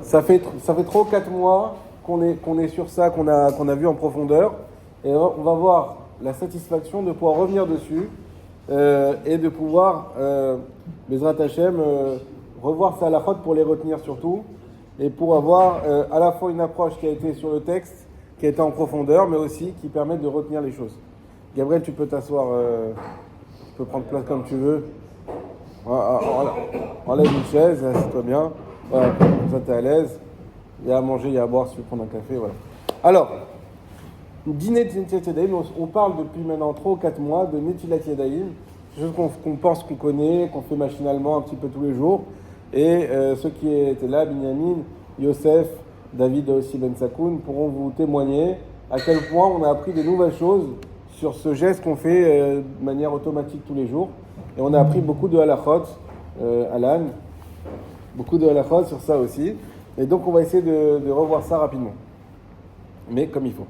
Ça fait 3 ou 4 mois qu'on est sur ça, qu'on a vu en profondeur. Et on va voir la satisfaction de pouvoir revenir dessus et de pouvoir, Bezrat Hashem, revoir ça à la halachot pour les retenir surtout. Et pour avoir à la fois une approche qui a été sur le texte, qui a été en profondeur, mais aussi qui permet de retenir les choses. Gabriel, tu peux t'asseoir, tu peux prendre place comme tu veux. Enlève une chaise, assieds-toi bien. Voilà, comme ça t'es à l'aise. Il y a à manger, il y a à boire si tu veux prendre un café, voilà. Alors, dîner de Netilat Yadayim, on parle depuis maintenant 3 ou 4 mois de Netilat Yadayim, quelque chose qu'on pense qu'on connaît, qu'on fait machinalement un petit peu tous les jours. Et ceux qui étaient là, Binyamin, Yosef, David aussi Ben Sakoun, pourront vous témoigner à quel point on a appris des nouvelles choses sur ce geste qu'on fait de manière automatique tous les jours. Et on a appris beaucoup de halachot, Alan, beaucoup de halachot sur ça aussi. Et donc on va essayer de revoir ça rapidement. Mais comme il faut.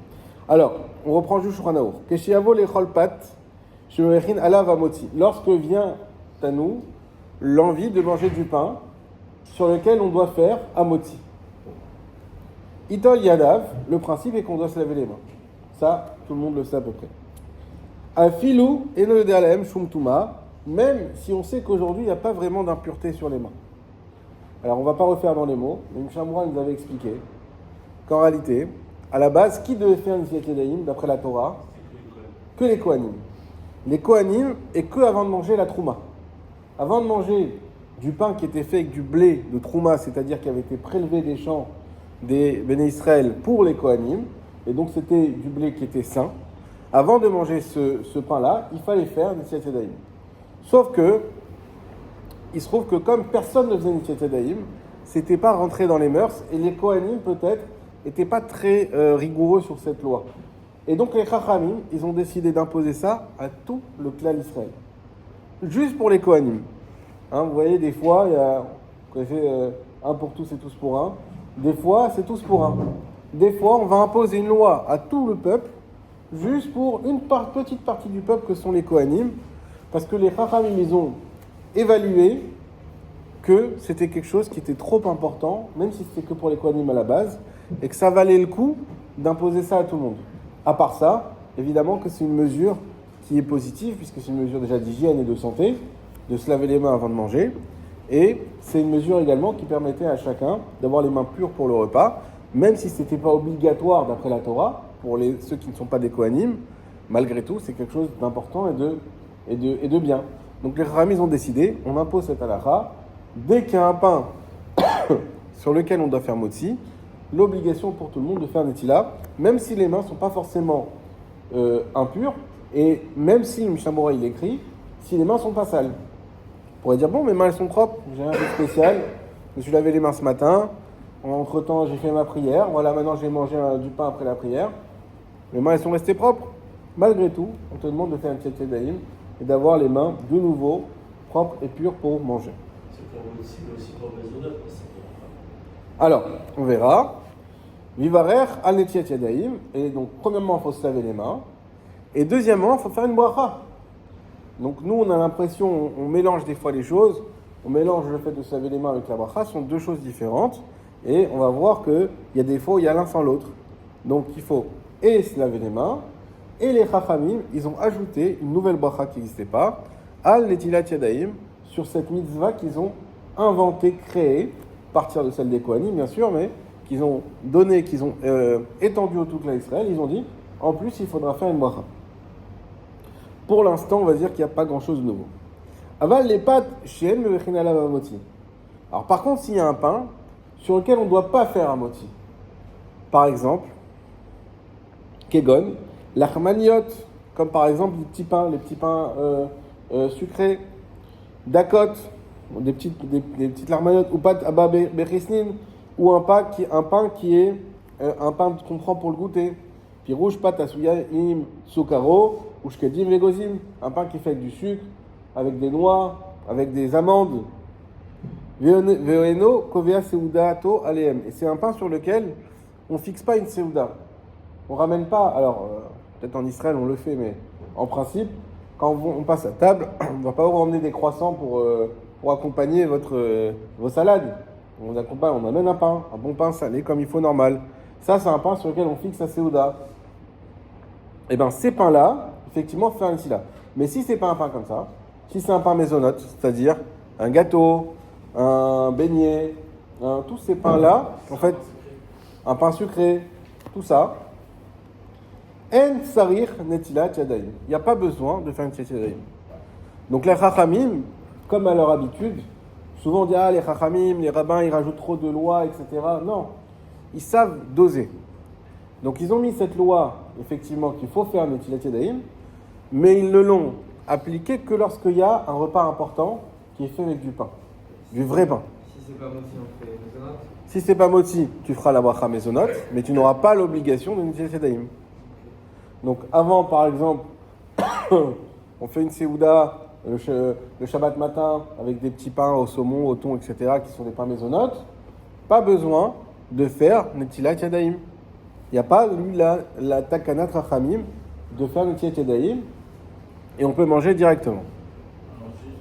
Alors, on reprend juste Shulchan Aruch. Keshiavo lechol pat, shemechin alav amotzi. Lorsque vient à nous l'envie de manger du pain sur lequel on doit faire amotzi. Itol yadav, le principe est qu'on doit se laver les mains. Ça, tout le monde le sait à peu près. Afilou eno yodeh shum tuma, même si on sait qu'aujourd'hui il n'y a pas vraiment d'impureté sur les mains. Alors on ne va pas refaire dans les mots, mais Mshamra nous avait expliqué qu'en réalité, à la base, qui devait faire Netilat Yadayim d'après la Torah? Que les Kohanim. Les Kohanim, et que avant de manger la Trouma. Avant de manger du pain qui était fait avec du blé de Trouma, c'est-à-dire qui avait été prélevé des champs des Béné Israël pour les Kohanim, et donc c'était du blé qui était sain. Avant de manger ce pain-là, il fallait faire Netilat Yadayim. Sauf que, il se trouve que comme personne ne faisait Netilat Yadayim, c'était pas rentré dans les mœurs, et les Kohanim peut-être n'étaient pas très rigoureux sur cette loi. Et donc les Chachamim, ils ont décidé d'imposer ça à tout le clan d'Israël. Juste pour les Kohanim. Vous voyez, des fois, il y a, vous connaissez, un pour tous et tous pour un. Des fois, c'est tous pour un. Des fois, on va imposer une loi à tout le peuple, juste pour une petite partie du peuple que sont les Kohanim, parce que les Chachamim, ils ont évalué que c'était quelque chose qui était trop important, même si c'était que pour les Kohanim à la base, et que ça valait le coup d'imposer ça à tout le monde. À part ça, évidemment que c'est une mesure qui est positive, puisque c'est une mesure déjà d'hygiène et de santé, de se laver les mains avant de manger, et c'est une mesure également qui permettait à chacun d'avoir les mains pures pour le repas, même si ce n'était pas obligatoire d'après la Torah, pour ceux qui ne sont pas des Kohanim, malgré tout, c'est quelque chose d'important et de bien. Donc les Chachamim ont décidé, on impose cette halakha, dès qu'il y a un pain sur lequel on doit faire motzi, l'obligation pour tout le monde de faire netila, même si les mains ne sont pas forcément impures, et même si Mishamora il écrit, si les mains ne sont pas sales. On pourrait dire, bon, mes mains elles sont propres, j'ai rien de spécial, je me suis lavé les mains ce matin, entre-temps j'ai fait ma prière, voilà, maintenant j'ai mangé du pain après la prière, mes mains elles sont restées propres. Malgré tout, on te demande de faire un Netilat Yadayim et d'avoir les mains de nouveau propres et pures pour manger. Alors, on verra. Vivarer al Netilat Yadayim. Et donc, premièrement, il faut se laver les mains. Et deuxièmement, il faut faire une bracha. Donc, nous, on a l'impression, on mélange des fois les choses. On mélange le fait de se laver les mains avec la bracha. Ce sont deux choses différentes. Et on va voir qu'il y a des fois, il y a l'un sans l'autre. Donc, il faut et se laver les mains. Et les Chachamim, ils ont ajouté une nouvelle bracha qui n'existait pas. Al Netilat Yadayim. Sur cette mitzvah qu'ils ont inventée, créée, à partir de celle des Kohanim, bien sûr, mais qu'ils ont donné, qu'ils ont étendu au tout clan d'Israël, ils ont dit, en plus, il faudra faire une bracha. Pour l'instant, on va dire qu'il n'y a pas grand-chose de nouveau. Aval les pâtes, shen mevechin alav amotzi. Alors, par contre, s'il y a un pain sur lequel on ne doit pas faire amotzi, par exemple, kegon, lachmaniot, comme par exemple les petits pains sucrés, dakot, des petites larmanotes, ou pat abba bechisnin, ou un pain qui est un pain qu'on prend pour le goûter. Puis rouge pat asuya im sukaro, ou shkedim vegozim, un pain qui est fait avec du sucre, avec des noix, avec des amandes. Veoeno kovea seudato aleem. Et c'est un pain sur lequel on fixe pas une seuda. On ramène pas, alors peut-être en Israël on le fait, mais en principe, quand on passe à table, on ne va pas vous ramener des croissants pour accompagner vos salades. on amène un bon pain salé comme il faut normal. Ça, c'est un pain sur lequel on fixe la Séouda. Et bien, ces pains-là, effectivement, faire un là. Mais si c'est pas un pain comme ça, si c'est un pain maisonnote, c'est-à-dire un gâteau, un beignet, tous ces pains-là, en fait, un pain sucré, tout ça, en sarir netilat yadayim. Il n'y a pas besoin de faire une netilat yadayim. Donc les chachamim, comme à leur habitude, souvent on dit les chachamim, les rabbins, ils rajoutent trop de lois, etc. Non, ils savent doser. Donc ils ont mis cette loi, effectivement, qu'il faut faire netilat yadayim, mais ils ne l'ont appliqué que lorsqu'il y a un repas important qui est fait avec du pain, du vrai pain. Si c'est pas moti, on fait mezonot. Si c'est pas moti, tu feras la bracha mezonot, mais tu n'auras pas l'obligation de netilat yadayim. Donc avant, par exemple, on fait une séouda le Shabbat matin avec des petits pains au saumon, au thon, etc., qui sont des pains maisonnotes. Pas besoin de faire netilat yadayim. Il n'y a pas, lui, la takanat rachamim de faire netilat yadayim et on peut manger directement. Alors, juste,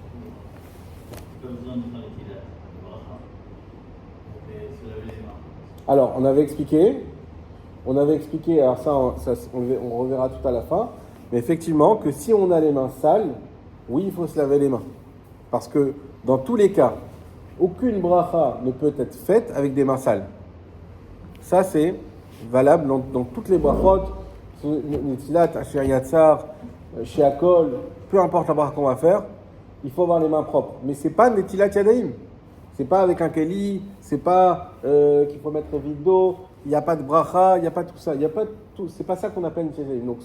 pas besoin de faire les tilas, le bracha. On fait se laver les mains. Alors, on avait expliqué, alors ça on reverra tout à la fin, mais effectivement que si on a les mains sales, oui, il faut se laver les mains. Parce que dans tous les cas, aucune bracha ne peut être faite avec des mains sales. Ça, c'est valable dans toutes les brachot, Netilat, Asher Yatzar, chez Akol, peu importe la bracha qu'on va faire, il faut avoir les mains propres. Mais c'est pas Netilat Yadayim. C'est pas avec un keli, c'est pas qu'il faut mettre vide d'eau, il n'y a pas de bracha, il n'y a pas tout ça, il y a pas tout, c'est pas ça qu'on appelle Netilat Yadayim. Donc,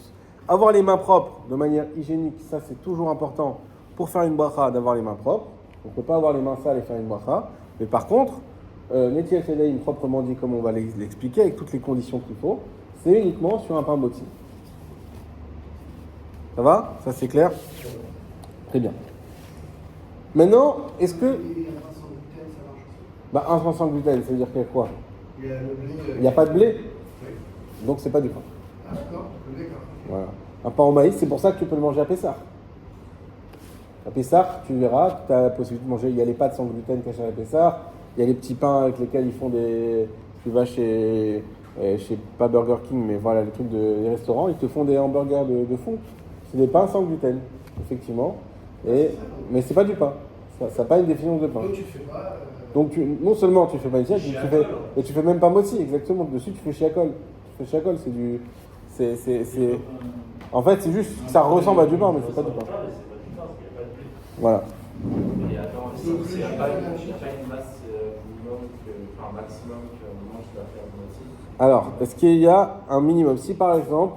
avoir les mains propres de manière hygiénique, ça c'est toujours important pour faire une bracha, d'avoir les mains propres. On ne peut pas avoir les mains sales et faire une bracha. Mais par contre, Netilat Yadayim, proprement dit, comme on va l'expliquer, avec toutes les conditions qu'il faut, c'est uniquement sur un pain moti. Ça va? Ça c'est clair? Très bien. Maintenant, est-ce que... un sans gluten, ça veut dire qu'il y a quoi? Il n'y a pas de blé? Donc c'est pas du pain. Ah, d'accord, le blé, Voilà. Un pain au maïs, c'est pour ça que tu peux le manger à Pessah. À Pessah, tu verras, tu as la possibilité de manger, il y a les pâtes sans gluten cachées à Pessah, il y a les petits pains avec lesquels ils font des... Tu vas chez pas Burger King, mais voilà, les trucs des restaurants, ils te font des hamburgers de fou. C'est des pains sans gluten, effectivement. Mais c'est pas du pain. Ça n'a pas une définition de pain. Donc tu fais pas. Donc non seulement tu fais pas une sieste, tu fais même pas moti, exactement. Dessus tu fais chiakol. Tu fais chiakol, c'est du... En fait, c'est juste que ça ressemble à du pain, mais c'est pas du pain. Voilà. Et attends, s'il n'y a pas une masse minimum, enfin maximum qu'à un moment je dois faire moti. Alors, est-ce qu'il y a un minimum? Si par exemple,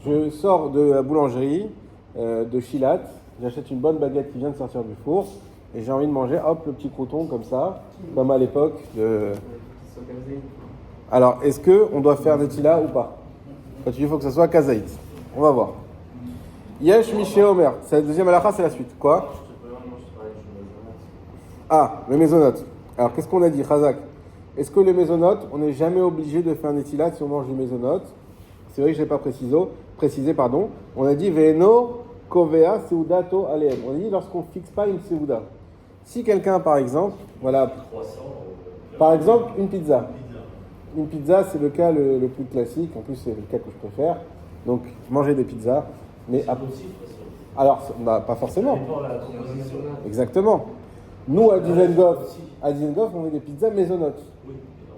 je sors de la boulangerie de Chilat, j'achète une bonne baguette qui vient de sortir du four, et j'ai envie de manger, hop, le petit crouton comme ça, comme à l'époque de... Alors, est-ce qu'on doit faire netila ou pas? Quand tu dis il faut que ça soit kazaït. On va voir. Yesh Miché Omer. C'est la deuxième halakha, c'est la suite. Quoi? Ah, le mésonote. Alors, qu'est-ce qu'on a dit, Chazak? Est-ce que le mésonote, on n'est jamais obligé de faire netila si on mange du mésonote? C'est vrai que je n'ai pas précisé. On a dit Ve'eno kovea seudato aleem. On a dit lorsqu'on ne fixe pas une seuda. Si quelqu'un, par exemple, voilà, par exemple, une pizza. Une pizza, c'est le cas le plus classique. En plus, c'est le cas que je préfère. Donc, manger des pizzas. Mais alors, pas forcément. Exactement. Nous, à Dizengoff, on fait des pizzas maisonnotes.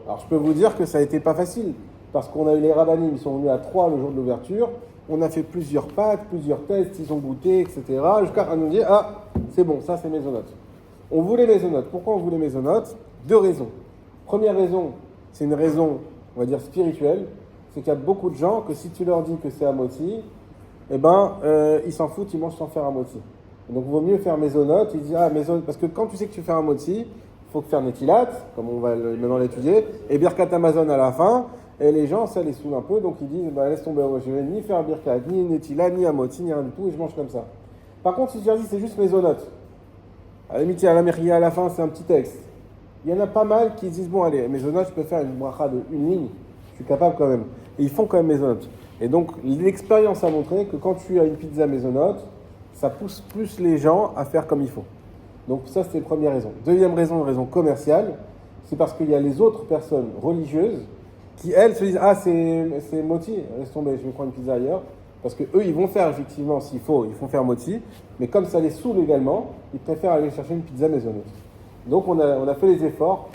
Alors, je peux vous dire que ça a été pas facile. Parce qu'on a eu les rabbinim, ils sont venus à 3 le jour de l'ouverture. On a fait plusieurs pâtes, plusieurs tests, ils ont goûté, etc. Jusqu'à nous dire, c'est bon, ça c'est maisonnote. On voulait maisonnote. Pourquoi on voulait maisonnote? 2 raisons. Première raison, c'est une raison, on va dire, spirituelle. C'est qu'il y a beaucoup de gens que si tu leur dis que c'est à moti, ils s'en foutent, ils mangent sans faire un moti. Donc il vaut mieux faire maisonnote. Ils disent, maisonnote, parce que quand tu sais que tu fais un moti, il faut faire netilat, comme on va maintenant l'étudier, et birkat Amazon à la fin. Et les gens, ça les saoule un peu, donc ils disent, laisse tomber, je vais ni faire birkat, ni netilat, ni amoti, ni rien du tout, et je mange comme ça. Par contre, si tu leur dis, c'est juste maisonnote, à la limite, à la mairie, à la fin, c'est un petit texte. Il y en a pas mal qui disent, bon, allez, maisonnote, je peux faire une bracha de une ligne, je suis capable quand même. Et ils font quand même maisonnote. Et donc, l'expérience a montré que quand tu as une pizza maisonnote, ça pousse plus les gens à faire comme il faut. Donc ça, c'était la première raison. Deuxième raison, une raison commerciale, c'est parce qu'il y a les autres personnes religieuses qui, elles, se disent « Ah, c'est moti, laisse tomber, je vais prendre une pizza ailleurs. » Parce qu'eux, ils vont faire effectivement, s'il faut, ils vont faire moti, mais comme ça les saoule également, ils préfèrent aller chercher une pizza maisonnée. Donc on a fait les efforts.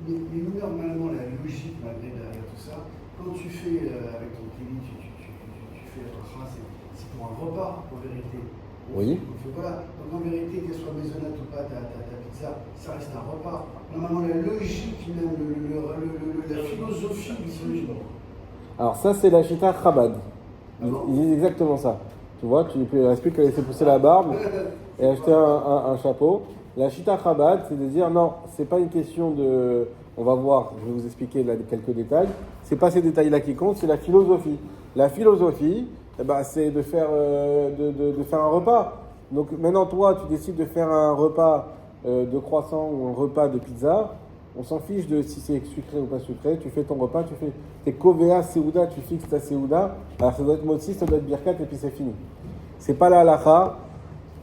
Mais normalement, la logique, malgré derrière tout ça, quand tu fais avec ton kili, tu fais le bracha, c'est pour un repas, en vérité. Oui. Donc voilà, donc en vérité, qu'elle soit maisonnette ou pas, ta pizza, ça reste un repas. Normalement, la logique, même la philosophie du. Alors ça, c'est la chita Chabad. Ils disent exactement ça. Tu vois, il ne reste plus qu'à laisser pousser la barbe et acheter un chapeau. La chita Chabad, c'est de dire non, c'est pas une question de. On va voir, je vais vous expliquer là quelques détails. C'est pas ces détails-là qui comptent, c'est la philosophie. La philosophie, eh ben, c'est de faire un repas. Donc maintenant, toi, tu décides de faire un repas de croissant ou un repas de pizza. On s'en fiche de si c'est sucré ou pas sucré. Tu fais ton repas, tu fais tes kovea, seouda, tu fixes ta seouda. Alors ça doit être motzi, ça doit être birkat et puis c'est fini. C'est pas la halakha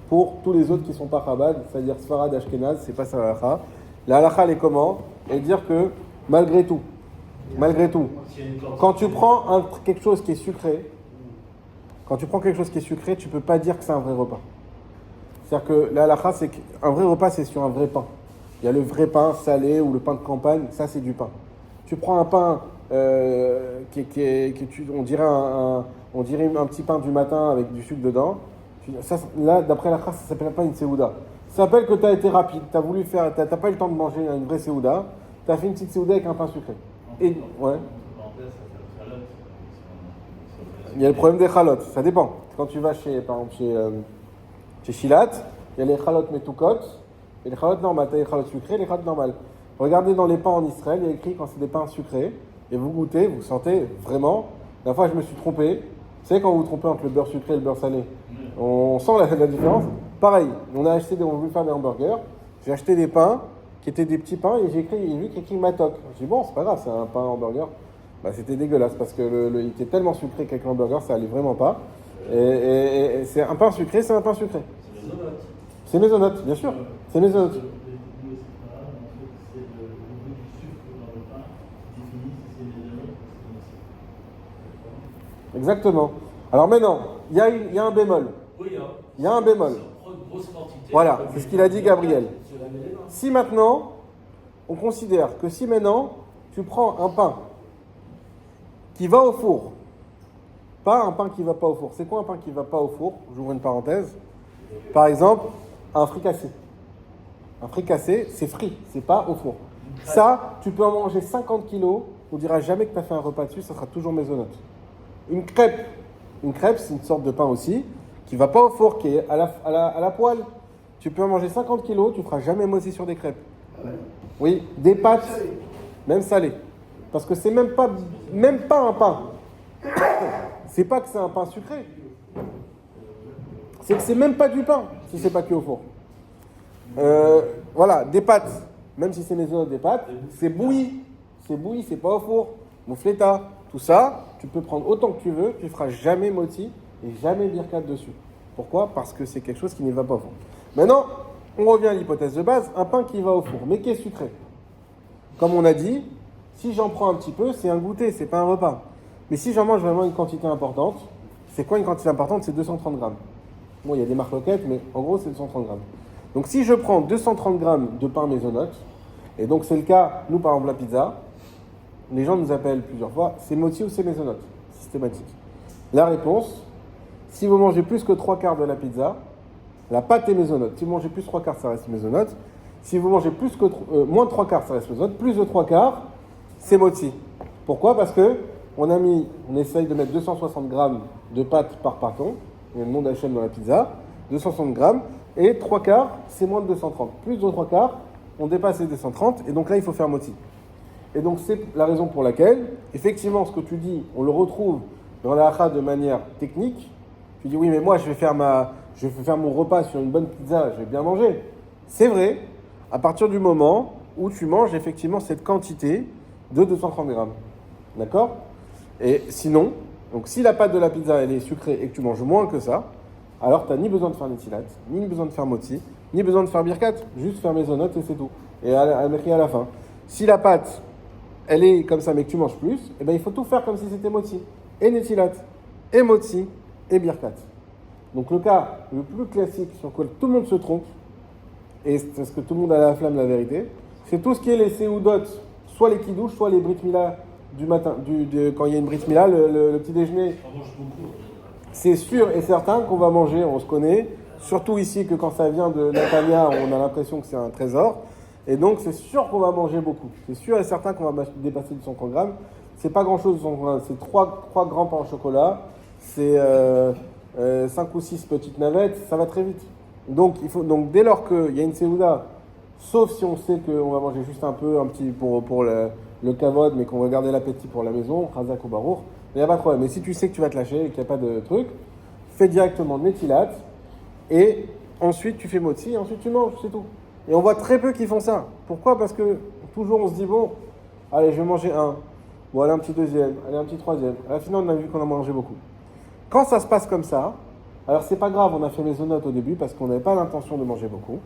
pour tous les autres qui sont pas chabad, c'est-à-dire Sfarad, Ashkenaz, c'est pas ça la halakha. La halakha, elle est comment? Et dire que malgré tout, quand tu prends quelque chose qui est sucré, tu peux pas dire que c'est un vrai repas. C'est-à-dire que la halakha, c'est qu'un vrai repas, c'est sur un vrai pain. Il y a le vrai pain salé ou le pain de campagne, ça c'est du pain. Tu prends un pain on dirait un petit pain du matin avec du sucre dedans. Là, d'après la halakha, ça s'appelle pas une seouda. Ça s'appelle que tu as été rapide, tu as voulu faire, t'as pas eu le temps de manger une vraie seouda, tu as fait une petite seouda avec un pain sucré. Et, ouais. Il y a le problème des chalotes, ça dépend. Quand tu vas par exemple chez Shilat, il y a les chalotes metukot et les chalotes normales. Tu as les chalotes sucrées et les chalotes normales. Regardez dans les pains en Israël, il y a écrit quand c'est des pains sucrés, et vous goûtez, vous sentez vraiment. La fois je me suis trompé. Vous savez quand vous vous trompez entre le beurre sucré et le beurre salé, on sent la différence. Pareil, on voulu faire des hamburgers, j'ai acheté des pains qui étaient des petits pains et j'ai vu qu'il y a écrit matok. J'ai dit bon, c'est pas grave, c'est un pain hamburger. Bah, c'était dégueulasse parce que il était tellement sucré qu'avec l'hamburger ça allait vraiment pas. Et c'est un pain sucré, c'est un pain sucré. C'est mésonote, bien sûr. C'est mésonote. Exactement. Alors maintenant, il y a un bémol. Il y a un bémol. Voilà, c'est ce qu'il a dit Gabriel. Si maintenant, on considère que si maintenant, tu prends un pain qui va au four, pas un pain qui va pas au four. C'est quoi un pain qui va pas au four? J'ouvre une parenthèse. Par exemple, un fricassé. Un fricassé, c'est frit, c'est pas au four. Ça, tu peux en manger 50 kilos, on ne dira jamais que tu as fait un repas dessus, ça sera toujours maisonnote. Une crêpe, c'est une sorte de pain aussi, qui ne va pas au four, qui est à la poêle. Tu peux en manger 50 kilos, tu ne feras jamais moisi sur des crêpes. Oui, des pâtes, même salées. Parce que c'est même pas un pain. C'est pas que c'est un pain sucré. C'est que c'est même pas du pain, si c'est pas cuit au four. Voilà, des pâtes, même si c'est maisonnote des pâtes, c'est bouilli, c'est pas au four. Moufleta, tout ça, tu peux prendre autant que tu veux, tu feras jamais moti et jamais birkat dessus. Pourquoi? Parce que c'est quelque chose qui n'y va pas au four. Maintenant, on revient à l'hypothèse de base, un pain qui va au four, mais qui est sucré. Comme on a dit, si j'en prends un petit peu, c'est un goûter, c'est pas un repas. Mais si j'en mange vraiment une quantité importante, c'est quoi une quantité importante? C'est 230 grammes. Bon, il y a des marloquettes, mais en gros, c'est 230 grammes. Donc, si je prends 230 grammes de pain maisonnote, et donc c'est le cas, nous, par exemple, la pizza, les gens nous appellent plusieurs fois, c'est moti ou c'est maisonnote? Systématique. La réponse, si vous mangez plus que 3/4 de la pizza, la pâte est maisonnote. Si vous mangez plus de 3/4, ça reste maisonnote. Si vous mangez moins de 3/4, ça reste maisonnote. Plus de 3/4, c'est moti. Pourquoi? Parce que on essaye de mettre 260 grammes de pâte par parton. Il y a le nom d'Hachem dans la pizza. 260 grammes. Et 3/4, c'est moins de 230. Plus de 3/4, on dépasse les 230. Et donc là, il faut faire moti. Et donc, c'est la raison pour laquelle, effectivement, ce que tu dis, on le retrouve dans la halakha de manière technique. Tu dis, oui, mais moi, je vais faire mon repas sur une bonne pizza, je vais bien manger. C'est vrai, à partir du moment où tu manges effectivement cette quantité de 230 grammes. D'accord? Et sinon, donc si la pâte de la pizza, elle est sucrée et que tu manges moins que ça, alors tu n'as ni besoin de faire netilat, ni besoin de faire moti, ni besoin de faire birkat, juste faire maisonnote et c'est tout. Et à la à la fin. Si la pâte, elle est comme ça, mais que tu manges plus, eh ben, il faut tout faire comme si c'était motzi. Et netilat, et motzi, et birkat. Donc le cas le plus classique sur lequel tout le monde se trompe, et c'est parce que tout le monde a la flamme la vérité, c'est tout ce qui est les séoudot, soit les kidouches, soit les brit mila du matin, quand il y a une brit mila, le petit déjeuner. On mange beaucoup. C'est sûr et certain qu'on va manger, on se connaît, surtout ici que quand ça vient de Natania, on a l'impression que c'est un trésor, et donc c'est sûr qu'on va manger beaucoup. C'est sûr et certain qu'on va dépasser du 100 grammes. C'est pas grand chose du 100 grammes, c'est 3 grands pains au chocolat, c'est 5 ou 6 petites navettes, ça va très vite. Donc dès lors qu'il y a une séouda, sauf si on sait qu'on va manger juste un petit pour le kavod, mais qu'on va garder l'appétit pour la maison, chazak ou barour, il n'y a pas de problème. Mais si tu sais que tu vas te lâcher et qu'il n'y a pas de truc, fais directement netilat, et ensuite tu fais motzi, et ensuite tu manges, c'est tout. Et on voit très peu qui font ça. Pourquoi ? Parce que toujours on se dit, bon, allez, je vais manger un, bon, allez, un petit deuxième, allez, un petit troisième. À la fin, on a vu qu'on a mangé beaucoup. Quand ça se passe comme ça, alors c'est pas grave, on a fait maisonnote au début parce qu'on n'avait pas l'intention de manger beaucoup.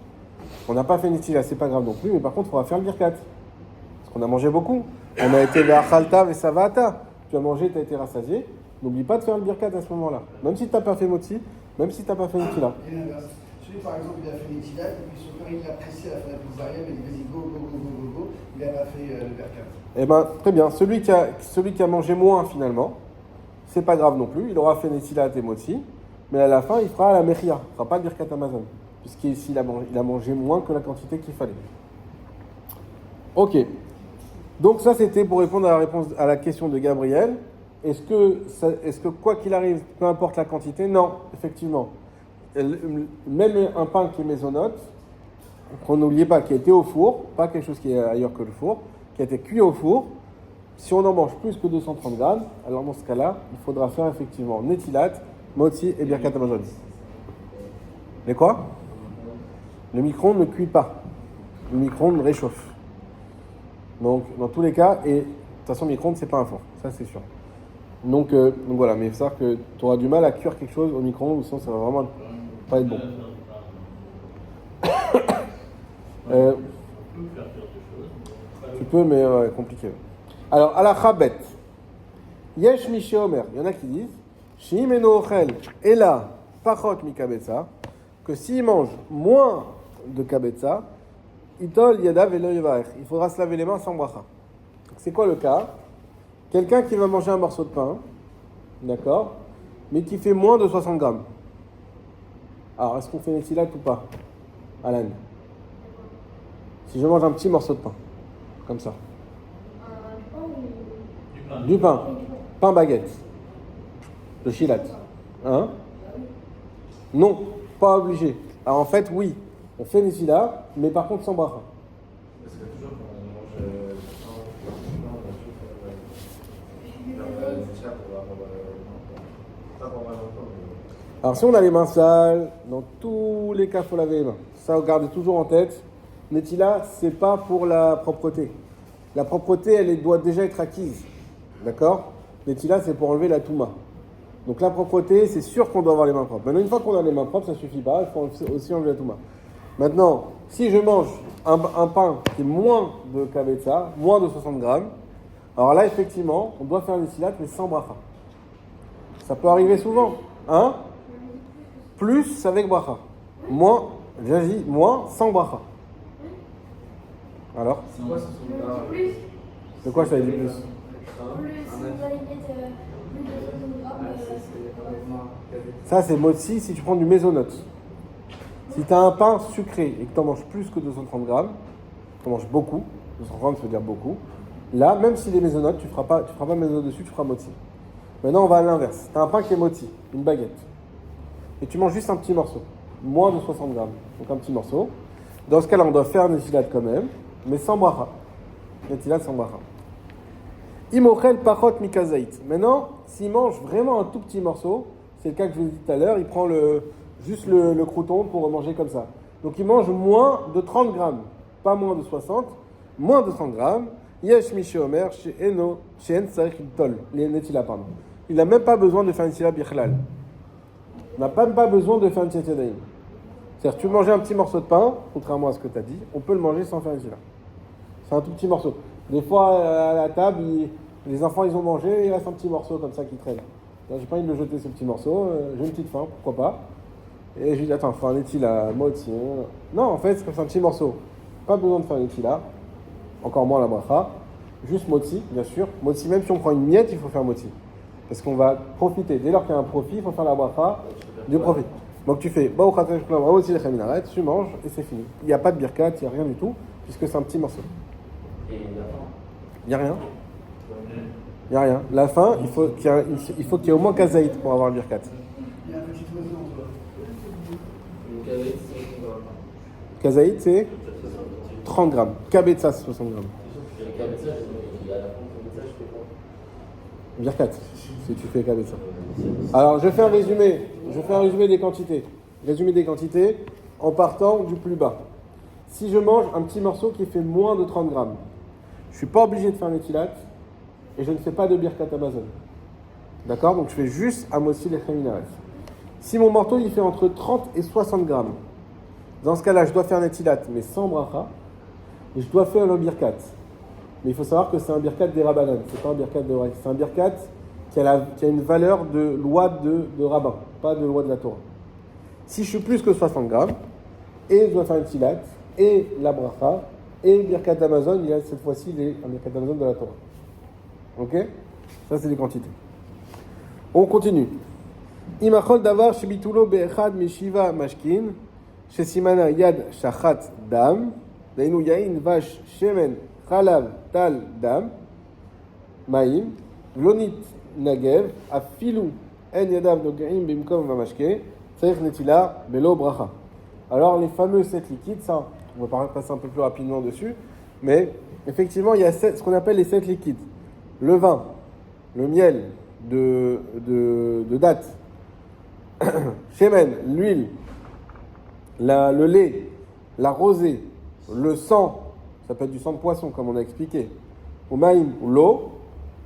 On n'a pas fait netilat, c'est pas grave non plus, mais par contre, il faudra faire le birkat. Parce qu'on a mangé beaucoup. On a été vers Khalta et Savata. Tu as mangé, tu as été rassasié. N'oublie pas de faire le birkat à ce moment-là. Même si tu n'as pas fait motzi, même si tu n'as pas fait netilat. Et l'inverse. Celui, par exemple, il a fait netilat, et puis son père, il l'a pressé à faire la pizzeria, mais il a dit go, go, go, go, go, go. Il n'a pas fait le birkat. Eh bien, très bien. Celui qui a mangé moins, finalement, c'est pas grave non plus. Il aura fait netilat et motzi. Mais à la fin, il fera la mechia. Il ne fera pas le birkat Amazon. Puisqu'ici, il a mangé moins que la quantité qu'il fallait. Ok. Donc ça, c'était pour répondre à la question de Gabriel. Est-ce que quoi qu'il arrive, peu importe la quantité ? Non, effectivement. Même un pain qui est maisonnote, qu'on n'oublie pas, qui a été au four, pas quelque chose qui est ailleurs que le four, qui a été cuit au four, si on en mange plus que 230 grammes, alors dans ce cas-là, il faudra faire effectivement netilat, motzi et birkat Amazon. Mais quoi ? Le micro-ondes ne cuit pas. Le micro-ondes réchauffe. Donc, dans tous les cas, et de toute façon, le micro-ondes, c'est pas un four. Ça, c'est sûr. Donc voilà, mais il faut savoir que tu auras du mal à cuire quelque chose au micro-ondes, sinon ça va vraiment pas être bon. Tu peux, mais compliqué. Alors, à la chabet, yesh miché omer, il y en a qui disent, shim eno ochel, ela pachot mi kabetza, que s'il mange moins de kabetza, itol yadav velo yevarech, il faudra se laver les mains sans bracha. C'est quoi le cas ? Quelqu'un qui va manger un morceau de pain, d'accord, mais qui fait moins de 60 grammes. Alors, est-ce qu'on fait netilat ou pas, Alan ? Si je mange un petit morceau de pain, comme ça. Du pain. Pain baguette. Le chilat. Hein ? Non, pas obligé. Alors en fait, oui, on fait netilat, mais par contre sans bracha. Parce que toujours quand on mange on va toujours faire netilat pour avoir longtemps. Alors si on a les mains sales, dans tous les cas, il faut laver les mains. Ça, gardez toujours en tête. Netilat, c'est pas pour la propreté. La propreté, elle doit déjà être acquise. D'accord ? Netilat, c'est pour enlever la touma. Donc la propreté, c'est sûr qu'on doit avoir les mains propres. Maintenant, une fois qu'on a les mains propres, ça suffit pas. Il faut aussi enlever la touma. Maintenant, si je mange un pain qui est moins de kabetza, moins de 60 grammes, alors là, effectivement, on doit faire netilat, mais sans bracha. Ça peut arriver souvent. Hein ? Plus avec bracha. Moins, j'ai dit, moins sans bracha. Alors ? C'est quoi ce truc-là ? De quoi je t'avais dit plus ? Ça, c'est motzi si tu prends du maisonnote. Si tu as un pain sucré et que tu en manges plus que 230 grammes, tu en manges beaucoup, 230 grammes, ça veut dire beaucoup, là, même s'il est maisonnote, tu ne feras pas maisonnote dessus, tu feras motzi. Maintenant, on va à l'inverse. Tu as un pain qui est motzi, une baguette, et tu manges juste un petit morceau, moins de 60 grammes, donc un petit morceau. Dans ce cas-là, on doit faire un netilat quand même, mais sans bracha. Netilat sans bracha. Imochel pachot mikazait. Maintenant, s'il mange vraiment un tout petit morceau, c'est le cas que je vous ai dit tout à l'heure, il prend juste le crouton pour manger comme ça. Donc il mange moins de 30 grammes, pas moins de 60, moins de 30 grammes. Yesh miché omer, she'en tzarich tol, les netila, pardon. Il n'a même pas besoin de faire une netila bichlal. On n'a même pas besoin de faire une netila daim. C'est-à-dire, tu manges un petit morceau de pain, contrairement à ce que tu as dit, on peut le manger sans faire une netila. C'est un tout petit morceau. Des fois, à la table, les enfants, ils ont mangé, et il reste un petit morceau comme ça qui traîne. Là, j'ai pas envie de le jeter, ce petit morceau. J'ai une petite faim, pourquoi pas. Et je lui dis, attends, faut un étila, moti. Non, en fait, c'est un petit morceau. Pas besoin de faire un étila. Encore moins la bracha. Juste moti, bien sûr. Moti, même si on prend une miette, il faut faire moti. Parce qu'on va profiter. Dès lors qu'il y a un profit, il faut faire la bracha du profit. Donc tu fais, tu manges et c'est fini. Il n'y a pas de birkat, il n'y a rien du tout, puisque c'est un petit morceau. Et la fin. Il n'y a rien. Il n'y a rien. La fin, il faut qu'il y ait au moins kazaït pour avoir le birkat. Il y a un petit oiseau entre Une cavette, c'est une grande. Kazaït, c'est 30 grammes. Kabetza, c'est 60 grammes. Et le cabeza, il y a la fin de cabeza, je fais quoi? Birkat, si tu fais kabetza. Alors, je fais un résumé des quantités. Résumé des quantités en partant du plus bas. Si je mange un petit morceau qui fait moins de 30 grammes, je ne suis pas obligé de faire un étilat et je ne fais pas de birkat Amazon. D'accord? Donc, je fais juste Amossi Lechem Minaret. Si mon morceau, il fait entre 30 et 60 grammes, dans ce cas-là, je dois faire un étilat, mais sans bracha, et je dois faire un birkat. Mais il faut savoir que c'est un birkat des rabbanan, c'est pas un birkat de raïs. C'est un birkat qui a une valeur de loi de rabbin, pas de loi de la Torah. Si je suis plus que 60 grammes, et je dois faire une tilat, et la bracha, et birkat d'Amazon, il y a cette fois-ci un birkat d'Amazon de la Torah. Ok? Ça, c'est les quantités. On continue. Imachol davar shebitulo be'echad mishiva mashkin, shesimana yad shachat dam, dainu yain vash shemen chalav tal dam, maim, vlonit nagev, afilu en yadav nogaim bimkom vamashke, tzarich netila belo bracha. Alors les fameux 7 liquides, ça, on va passer un peu plus rapidement dessus, mais effectivement il y a ce qu'on appelle les 7 liquides. Le vin, le miel de date, shemen, l'huile, le lait, la rosée, le sang, ça peut être du sang de poisson comme on a expliqué, ou maïm, ou l'eau.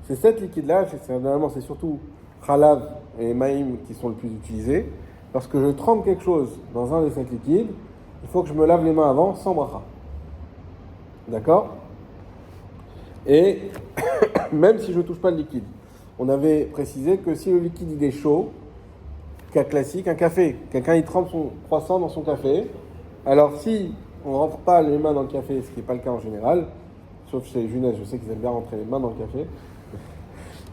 Ces 7 liquides-là, généralement c'est surtout khalav et maïm qui sont le plus utilisés. Lorsque je trempe quelque chose dans un des 7 liquides, il faut que je me lave les mains avant sans bracha. D'accord? Et même si je ne touche pas le liquide, on avait précisé que si le liquide il est chaud, cas classique, un café, quelqu'un il trempe son croissant dans son café, alors si on ne rentre pas les mains dans le café, ce qui n'est pas le cas en général, sauf chez les Junaises, je sais qu'ils aiment bien rentrer les mains dans le café,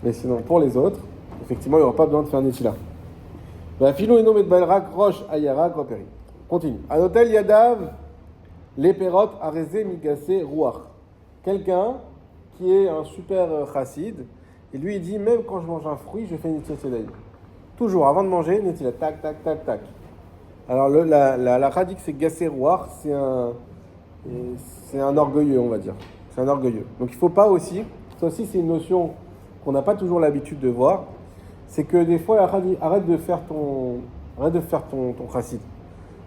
mais sinon pour les autres, effectivement il n'y aura pas besoin de faire un étila. Continue. Anotel yadav les perot arezé migase ruach. Quelqu'un qui est un super chassid, et lui il dit même quand je mange un fruit, je fais une netilat. Toujours avant de manger, netilat, tac, tac, tac, tac. Alors la radik c'est gasser ruach, c'est un orgueilleux, on va dire. C'est un orgueilleux. Donc il ne faut pas aussi, ça aussi c'est une notion qu'on n'a pas toujours l'habitude de voir, c'est que des fois, arrête de faire ton chassid.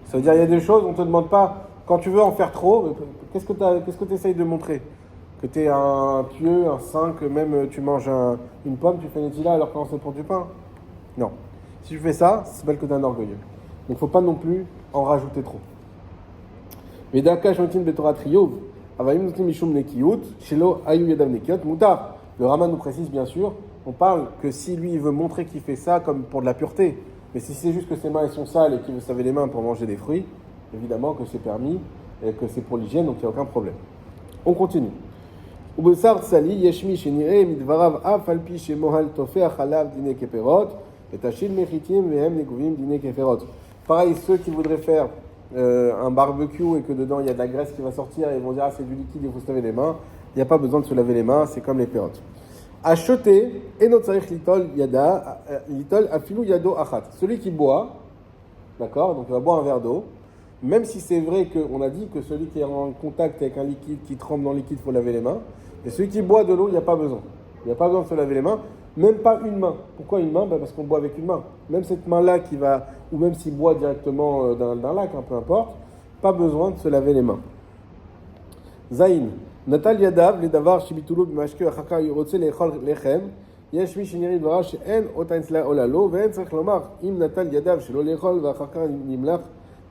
Ça veut dire, il y a des choses, on ne te demande pas, quand tu veux en faire trop, qu'est-ce que tu essayes de montrer? Que tu es un pieux, un saint, que même tu manges une pomme, tu fais une étila alors qu'on c'est pour du pain? Non. Si tu fais ça, c'est pas que tu es un orgueilleux. Donc il ne faut pas non plus en rajouter trop. Mais daka shantin betorat riyuv, avayim notim mishum nekiyut, shelo ayu yadav nekiyot, mutar. Le Rama nous précise bien sûr, on parle que si lui il veut montrer qu'il fait ça comme pour de la pureté, mais si c'est juste que ses mains elles sont sales et qu'il veut se laver les mains pour manger des fruits, évidemment que c'est permis et que c'est pour l'hygiène, donc il n'y a aucun problème. On continue. Ubesar sali yeshmi shenire midvarav af alpi shemohal tofeh chalav dine keperot et tachil mechitim vehem neguvim dine keperot. Pareil, ceux qui voudraient faire un barbecue et que dedans il y a de la graisse qui va sortir et ils vont dire ah c'est du liquide, il faut se laver les mains. Il n'y a pas besoin de se laver les mains, c'est comme les pérotes. Acheter et notre sarich litol yada litol afilou yado achat. Celui qui boit, d'accord, donc il va boire un verre d'eau, même si c'est vrai qu'on a dit que celui qui est en contact avec un liquide, qui trempe dans le liquide, il faut laver les mains, et celui qui boit de l'eau, il n'y a pas besoin. Il n'y a pas besoin de se laver les mains, même pas une main. Pourquoi une main? Parce qu'on boit avec une main. Même cette main-là qui va, ou même s'il boit directement d'un lac, peu importe, pas besoin de se laver les mains. Zain. Natal yadav le davar shibitulu b'mashke achaka yirotze lechol lechem yesh mi sheniri dvara she'en otain tzla olalo ve'en tzarich lomar im natal yadav shelo lechol ve'achaka nimlach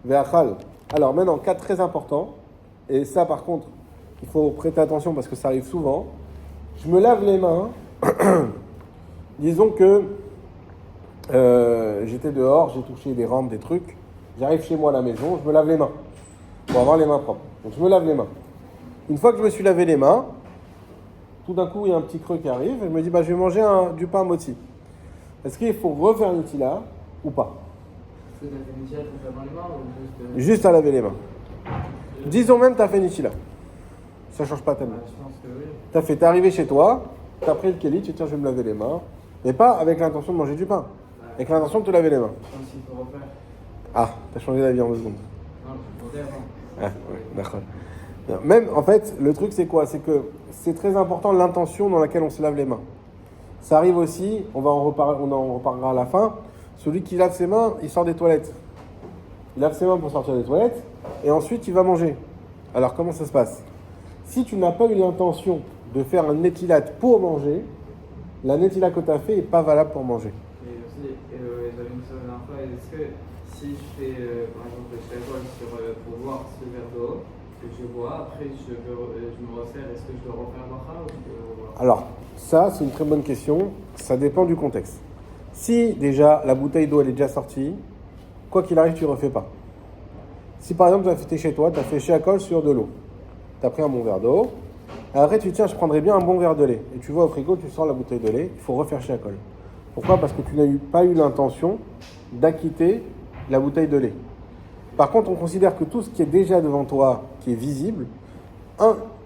ve'achal. Alors maintenant, cas très important, et ça par contre, qu'il faut prêter attention parce que ça arrive souvent. Je me lave les mains. Disons que j'étais dehors, j'ai touché des rampes, des trucs. J'arrive chez moi à la maison, je me lave les mains pour avoir les mains propres. Donc je me lave les mains. Une fois que je me suis lavé les mains, tout d'un coup il y a un petit creux qui arrive et je me dis je vais manger du pain moti. Est-ce qu'il faut refaire une tila ou pas? C'est la féminitia pour faire les mains ou Juste à laver les mains. Disons même que tu as fait une tila. Ça ne change pas tellement. Je pense que oui. T'es arrivé chez toi, tu as pris le kéli, tu dis tiens je vais me laver les mains. Mais pas avec l'intention de manger du pain. Avec l'intention de te laver les mains. Je pense qu'il faut refaire. Ah, t'as changé d'avis en 2 secondes. Non, je vais avant. Ah, ouais, d'accord. Même, en fait, le truc, c'est quoi? C'est que c'est très important l'intention dans laquelle on se lave les mains. Ça arrive aussi, on en reparlera à la fin, celui qui lave ses mains, il sort des toilettes. Il lave ses mains pour sortir des toilettes, et ensuite, il va manger. Alors, comment ça se passe? Si tu n'as pas eu l'intention de faire un netilat pour manger, la netilat que tu as fait n'est pas valable pour manger. Et aussi, j'avais une chose la dernière fois, est-ce que si je fais, par exemple, je fais vol pour boire ce verre d'eau, que je bois, après je me resserre, est-ce que je dois refaire bracha ou je dois revoir? Alors, ça, c'est une très bonne question. Ça dépend du contexte. Si, déjà, la bouteille d'eau, elle est déjà sortie, quoi qu'il arrive, tu ne refais pas. Si, par exemple, tu as fait chez toi, tu as fait chez Akol sur de l'eau. Tu as pris un bon verre d'eau. Après, tu dis, tiens, je prendrais bien un bon verre de lait. Et tu vas au frigo, tu sors la bouteille de lait. Il faut refaire chez Akol. Pourquoi? Parce que tu n'as pas eu l'intention d'acquitter la bouteille de lait. Par contre, on considère que tout ce qui est déjà devant toi, qui est visible,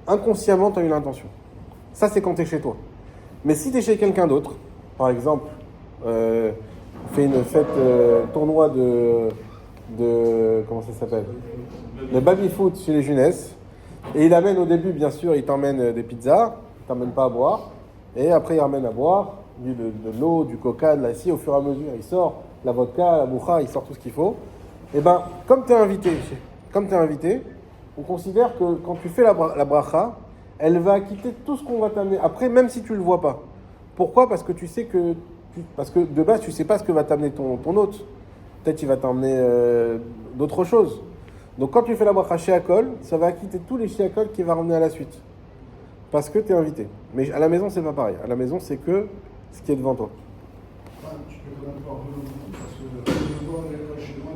inconsciemment, tu as eu l'intention. Ça, c'est quand tu es chez toi. Mais si tu es chez quelqu'un d'autre, par exemple, on fait une fête tournoi de comment ça s'appelle? De baby-foot chez les Junesses. Et il amène au début, bien sûr, il t'emmène des pizzas, il t'emmène pas à boire. Et après, il ramène à boire de l'eau, du coca, de la scie, au fur et à mesure. Il sort la vodka, la boucha, il sort tout ce qu'il faut. Et ben, comme tu es invité, on considère que quand tu fais la bracha, elle va acquitter tout ce qu'on va t'amener. Après, même si tu ne le vois pas. Pourquoi? Parce que tu sais que... Parce que de base, tu ne sais pas ce que va t'amener ton hôte. Peut-être qu'il va t'emmener d'autres choses. Donc quand tu fais la bracha chez Akol, ça va acquitter tous les chez Akol qui va ramener à la suite. Parce que tu es invité. Mais à la maison, c'est pas pareil. À la maison, c'est que ce qui est devant toi. Tu peux quand même pas revenir parce que je vois chez moi,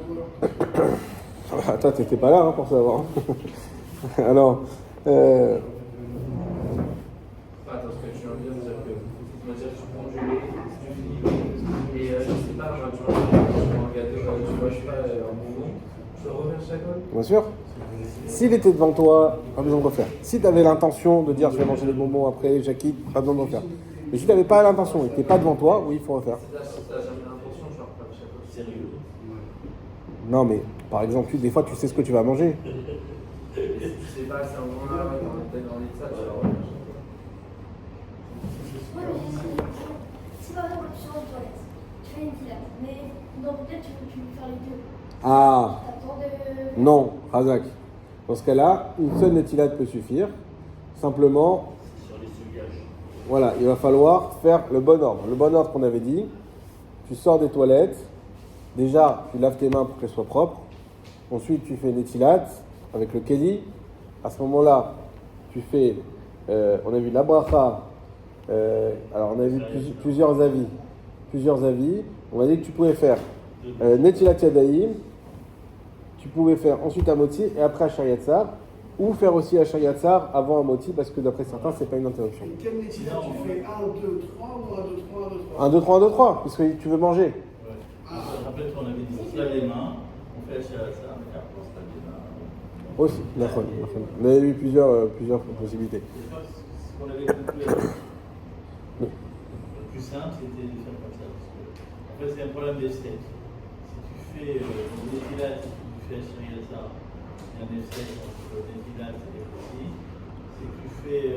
toi. Attends, t'étais pas là pour savoir. Alors... Attends, ce que je suis en train de dire, que tu prends du lait, et je sais pas, tu prends un gâteau, tu vois, je sais pas, un bonbon, tu dois refaire chaque fois. Bien sûr. S'il était devant toi, pas besoin de refaire. Si tu avais l'intention de dire je vais manger les bonbons après, j'acquitte, pas besoin de refaire. Mais si tu n'avais pas l'intention, il n'était pas devant toi, oui, il faut refaire. Si t'as jamais l'intention, je vais refaire chaque fois. Sérieux. Non, mais par exemple, des fois, tu sais ce que tu vas manger. Et si tu sais pas, c'est un moment-là, peut-être dans les ça, tu vas refaire chaque fois. Ouais, mais si par exemple tu sors aux toilettes, tu fais une dilate, mais dans peut-être tu veux faire les deux. Ah, T'attends de. non, Razak. Dans ce cas-là, une seule netilade peut suffire. Simplement, Sur les sugages. voilà, il va falloir faire le bon ordre. Le bon ordre qu'on avait dit, tu sors des toilettes. Déjà, tu laves tes mains pour qu'elles soient propres. Ensuite, tu fais une netilade avec le keli. À ce moment-là, tu fais, on a vu la bracha. Alors, on a vu plusieurs avis. On a dit que tu pouvais faire netilat yadayim. Tu pouvais faire ensuite un moti et après Asher Yatzar, ou faire aussi Asher Yatzar avant un moti, parce que d'après certains, c'est pas une interruption. Et quel métier là tu fais 1, 2, 3 ou 1, 2, 3, 1, 2, 3 1, 2, 3, 1, 2, 3, puisque tu veux manger. Ouais. Rappelle qu'on avait dit on se lave les mains, on fait la chirurgie, mais après on se lave les mains. Aussi, d'accord. On a eu plusieurs possibilités. Et je crois que ce qu'on avait dit le plus simple, c'était de faire comme ça. Parce que, en fait, c'est un problème d'esthète. Si tu fais une défilade, tu fais Asher Yatzar, et un esthète entre défilade et aussi, c'est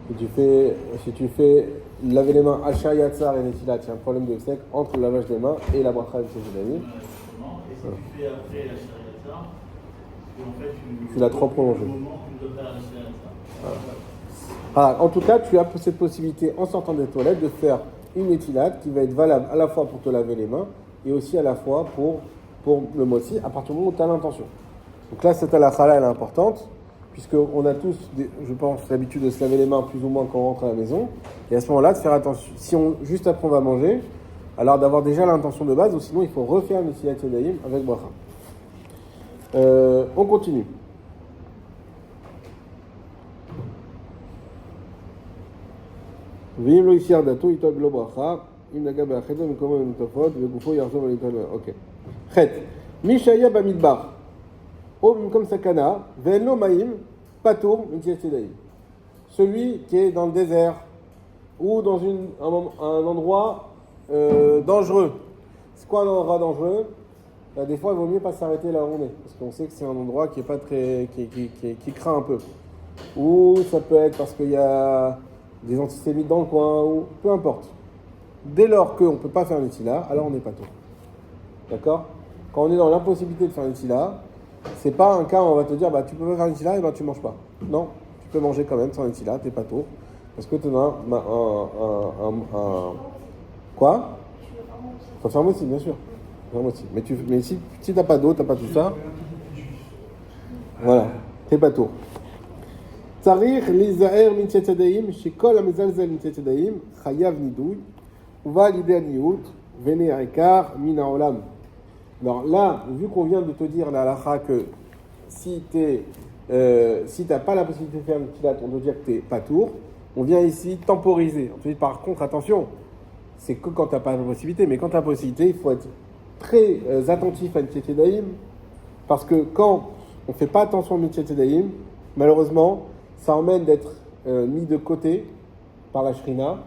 que tu fais. Si tu fais laver les mains Asher Yatzar et Netilat, il y a un problème de sec entre le lavage des mains et la bracha de Sejidani. Et si tu fais après la Asher Yatzar, en fait, Tu l'as trop prolongé. Au moment où tu dois faire la Asher Yatzar. Ah, en tout cas, tu as cette possibilité en sortant des toilettes de faire une étilade qui va être valable à la fois pour te laver les mains et aussi à la fois pour le moti à partir du moment où tu as l'intention. Donc là, cette halakha-là, elle est importante, puisqu'on a tous, je pense, l'habitude de se laver les mains plus ou moins quand on rentre à la maison. Et à ce moment-là, de faire attention. Si juste après on va manger, alors d'avoir déjà l'intention de base, ou sinon il faut refaire Netilat Yadayim avec bracha. On continue. ואם לא יסייר דתו איתו בלא ברכה, אם נגע באחד במקומו במתופות וגופו יחזור ולהתעל. אוקיי. ח' מי שהיה במדבר או במקום סכנה ואין לו מים, פטור מנטילת ידיים. Celui qui est dans le désert ou dans un endroit dangereux. C'est quoi un endroit dangereux? Des fois, il vaut mieux pas s'arrêter là où on est, parce qu'on sait que c'est un endroit qui est pas très, qui craint un peu. Ou ça peut être parce qu'il y a des antisémites dans le coin, ou peu importe. Dès lors qu'on ne peut pas faire une tila, alors on n'est pas tout. D'accord? Quand on est dans l'impossibilité de faire une tila, c'est pas un cas où on va te dire, bah tu peux pas faire une tila, et ben tu manges pas. Non, tu peux manger quand même sans une tila, t'es pas tout. Parce que tu as Quoi? Faut faire moitié, bien sûr. Mais si tu n'as pas d'eau, tu n'as pas tout ça, voilà, t'es pas tout. צריך להיזהר מנטיית ידיים, שכל המזלזל מנטיית ידיים חייב נידוי, ובא לידי עניות ונעקר מן העולם. Alors là, vu qu'on vient de te dire la halakha que si t'as pas la possibilité de faire une tilat, on doit dire que t'es pas tour, on vient ici temporiser. On te dit par contre, attention, c'est que quand t'as pas la possibilité, mais quand t'as la possibilité, il faut être très attentif à une tilat yadayim, parce que quand on fait pas attention à une tilat yadayim, malheureusement, ça emmène d'être mis de côté par la shrina.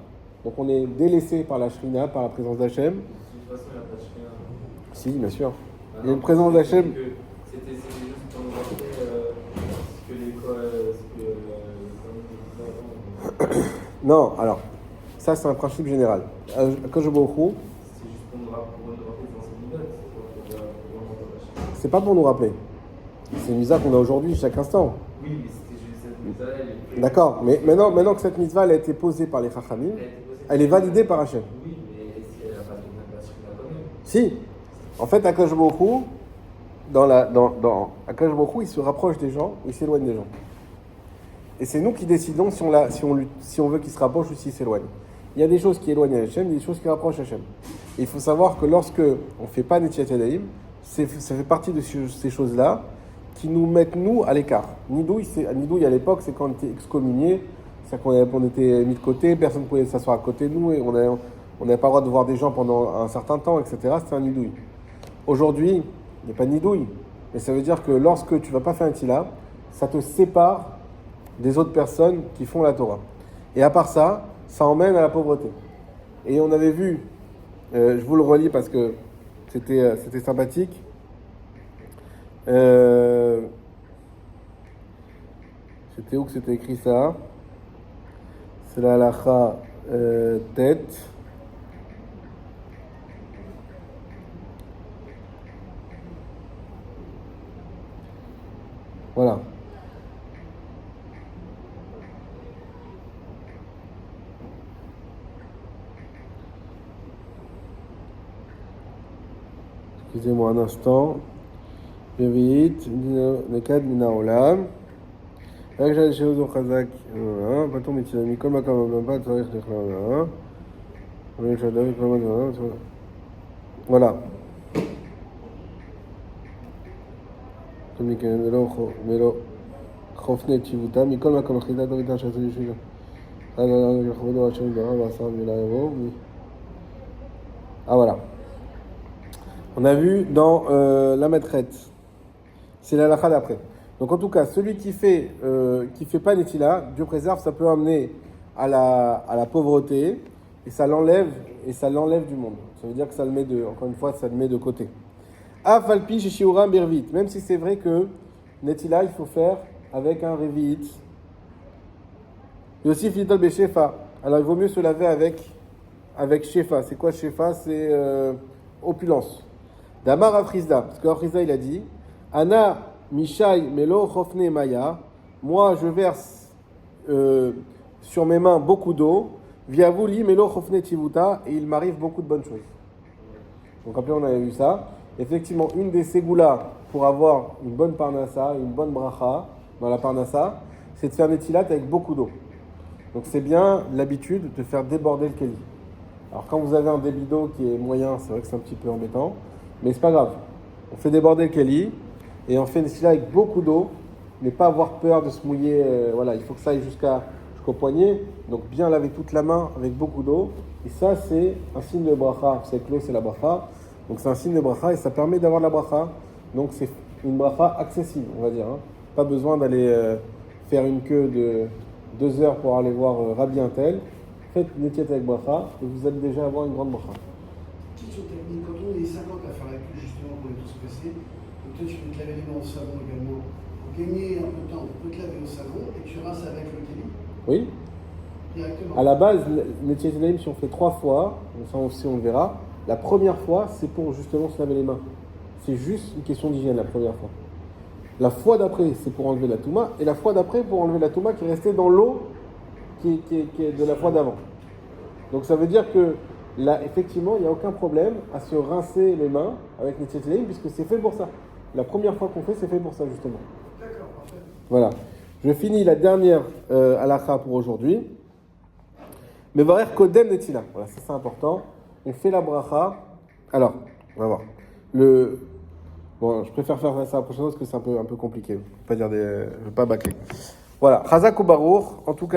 Donc on est délaissé par la shrina, par la présence d'Hachem. De toute façon, il n'y a pas de shrina. Si, bien sûr. Il y a une présence d'Hachem. C'était juste pour nous rappeler ce que les Non, alors, ça c'est un principe général. Quand je beaucoup, c'est juste pour nous rappeler dans ces minutes. c'est pas pour nous rappeler. C'est une mitzvah qu'on a aujourd'hui, chaque instant. Oui, mais c'était juste cette mitzvah. D'accord, mais maintenant que cette mitzvah elle a été posée par les Chachamim, elle est validée par Hachem. Oui, mais si elle n'a pas de shrina quand même. Si, en fait, Akash Baruch Hu, Akash Baruch Hu, il se rapproche des gens, il s'éloigne des gens. Et c'est nous qui décidons si on veut qu'il se rapproche ou s'il s'éloigne. Il y a des choses qui éloignent Hachem, il y a des choses qui rapprochent Hachem. Et il faut savoir que lorsque on ne fait pas Netilat Yadayim, ça fait partie de ces choses-là qui nous mettent, nous, à l'écart. Nidouille, à l'époque, c'est quand on était excommunié, c'est qu'on était mis de côté, personne ne pouvait s'asseoir à côté de nous, et on n'avait pas le droit de voir des gens pendant un certain temps, etc. C'était un nidouille. Aujourd'hui, il n'y a pas de nidouille, mais ça veut dire que lorsque tu ne vas pas faire un tila, ça te sépare des autres personnes qui font la Torah. Et à part ça, ça emmène à la pauvreté. Et on avait vu, je vous le relis parce que c'était sympathique, c'était où que c'était écrit ça? C'est la halakha tête. Voilà. Excusez-moi un instant. רביעית, נקד מן העולם. רק שהשאיר זו חזק, פתאום מצלם, מכל מקום במפה צריך לכלל, אבל יש עדיין כל מקום, voilà. מלא חופני תשיבותה, מכל מקום החליטה תוריתה שעשו ישועה. אז לכבודו השם דבר ועשה מילה יבוא. Ah voilà. On a vu dans la maîtrette. C'est la halakha d'après. Donc en tout cas, celui qui fait pas Netila, Dieu préserve, ça peut amener à la pauvreté et ça l'enlève du monde. Ça veut dire que ça le met encore une fois, ça le met de côté. Afalpi chez Shiuram Bervit, même si c'est vrai que Netila, il faut faire avec un Revit. Et aussi Fidel Beshefa. Alors il vaut mieux se laver avec Shefa. C'est quoi Shefa? C'est opulence. Damar Afrizda, parce que Afrizda il a dit Ana Mishai Melo Chofne Maya, moi je verse sur mes mains beaucoup d'eau, Viavuli Melo Chofne Tivuta, et il m'arrive beaucoup de bonnes choses. Donc après on avait vu ça. effectivement, une des ségoulas pour avoir une bonne parnassa, une bonne bracha dans la parnassa, c'est de faire Netilat avec beaucoup d'eau. Donc c'est bien l'habitude de faire déborder le keli. Alors quand vous avez un débit d'eau qui est moyen, c'est vrai que c'est un petit peu embêtant, mais c'est pas grave. On fait déborder le keli et on fait Netilat avec beaucoup d'eau, mais pas avoir peur de se mouiller. Voilà, il faut que ça aille jusqu'au poignet, donc bien laver toute la main avec beaucoup d'eau. Et ça, c'est un signe de bracha. Vous savez que l'eau, c'est la bracha. Donc c'est un signe de bracha et ça permet d'avoir la bracha. Donc c'est une bracha accessible, on va dire. Hein. Pas besoin d'aller faire une queue de 2 heures pour aller voir Rabbi Intel. Faites Netilat avec bracha et vous allez déjà avoir une grande bracha. Question technique, quand on est 50 à faire la queue, justement, pour les tous pressés, donc toi, tu peux te laver les mains au savon également. Pour gagner un peu de temps, on peut te laver au savon et tu rinces avec le keli Oui. directement. À la base, Netilat Yadayim, si on fait 3 fois, ça aussi on le verra, la première fois, c'est pour justement se laver les mains. C'est juste une question d'hygiène la première fois. La fois d'après, c'est pour enlever la touma, et la fois d'après, pour enlever la touma qui est restée dans l'eau qui est de la fois d'avant. Donc ça veut dire que là, effectivement, il n'y a aucun problème à se rincer les mains avec Netilat Yadayim, puisque c'est fait pour ça. La première fois qu'on fait, c'est fait pour ça, justement. D'accord, parfait. Voilà. Je finis la dernière halakha pour aujourd'hui. Mevarer kodem netila. Voilà, ça c'est important. On fait la bracha. Alors, on va voir. Bon, je préfère faire ça la prochaine fois parce que c'est un peu compliqué. Je ne vais pas bâcler. Voilà. Chazak ou barour. En tout cas.